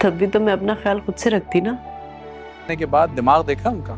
तब भी तो मैं अपना ख्याल खुद से रखती ना। के बाद दिमाग देखा उनका,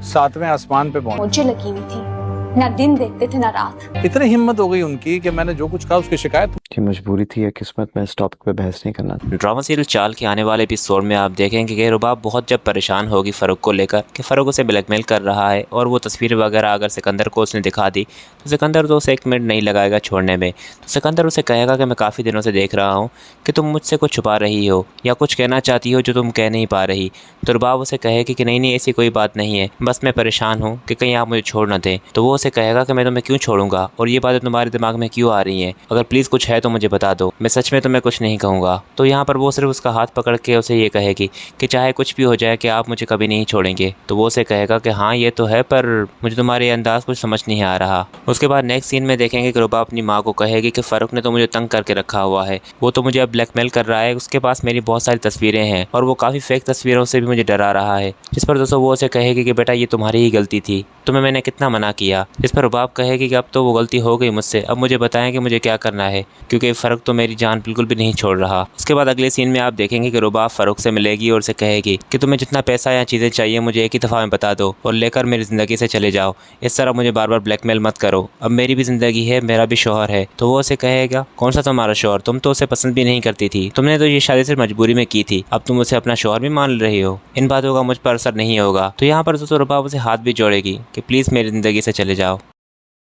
7वें आसमान पे पहुंच। मुझे लगी हुई थी, ना दिन देखते थे ना रात। इतनी हिम्मत हो गई उनकी कि मैंने जो कुछ कहा उसकी शिकायत। कि मजबूरी थी या किस्मत में इस टॉपिक पे बहस नहीं करना था। ड्रामा सीरियल चाल के आने वाले एपिसोड में आप देखेंगे कि रुबाब बहुत जब परेशान होगी फ़ारूक को लेकर कि फ़ारूक उसे ब्लैकमेल कर रहा है और वो तस्वीर वगैरह अगर सिकंदर को उसने दिखा दी तो सिकंदर तो उसे 1 मिनट नहीं लगाएगा छोड़ने में। तो सिकंदर उसे कहेगा कि मैं काफ़ी दिनों से देख रहा हूँ कि तुम मुझसे कुछ छुपा रही हो या कुछ कहना चाहती हो जो तुम कह नहीं पा रही। तो रुबाब उसे कहेगी कि नहीं ऐसी कोई बात नहीं है, बस मैं परेशान हूँ कि कहीं आप मुझे छोड़ ना दें। तो वो उसे कहेगा कि मैं तुम्हें क्यों छोड़ूंगा और ये बातें तुम्हारे दिमाग में क्यों आ रही हैं, अगर प्लीज़ कुछ है तो मुझे बता दो, मैं सच में तुम्हें कुछ नहीं कहूँगा। तो यहाँ पर वो सिर्फ उसका हाथ पकड़ के उसे ये कहेगी कि चाहे कुछ भी हो जाए कि आप मुझे कभी नहीं छोड़ेंगे। तो वो उसे कहेगा कि हाँ ये तो है, पर मुझे तुम्हारे अंदाज़ कुछ समझ नहीं आ रहा। उसके बाद नेक्स्ट सीन में देखेंगे कि रुबाब अपनी माँ को कहेगी कि फ़ारूक ने तो मुझे तंग करके रखा हुआ है, वो तो मुझे अब ब्लैकमेल कर रहा है, उसके पास मेरी बहुत सारी तस्वीरें हैं और वो काफ़ी फेक तस्वीरों से भी मुझे डरा रहा है। जिस पर दोस्तों वो उसे कहेगी कि बेटा ये तुम्हारी ही गलती थी, तुम्हें मैंने कितना मना किया। जिस पर रुबाब कहेगी कि अब तो वो गलती हो गई मुझसे, अब मुझे बताएं कि मुझे क्या करना है, क्योंकि फ़ारूक तो मेरी जान बिल्कुल भी नहीं छोड़ रहा। उसके बाद अगले सीन में आप देखेंगे कि रुबाब फ़ारूक से मिलेगी और उसे कहेगी कि तुम्हें जितना पैसा या चीज़ें चाहिए मुझे एक ही दफ़ा में बता दो और लेकर मेरी ज़िंदगी से चले जाओ, इस तरह मुझे बार बार ब्लैकमेल मत करो, अब मेरी भी ज़िंदगी है, मेरा भी शौहर है। तो वो उसे कहेगा कौन सा तुम्हारा शौहर, तुम तो उसे पसंद भी नहीं करती थी, तुमने तो ये शादी सिर्फ मजबूरी में की थी, अब तुम उसे अपना शौहर भी मान रही हो, इन बातों का मुझ पर असर नहीं होगा। तो यहाँ पर दोस्तों रुबाब उसे हाथ भी जोड़ेगी कि प्लीज़ मेरी ज़िंदगी से चले जाओ।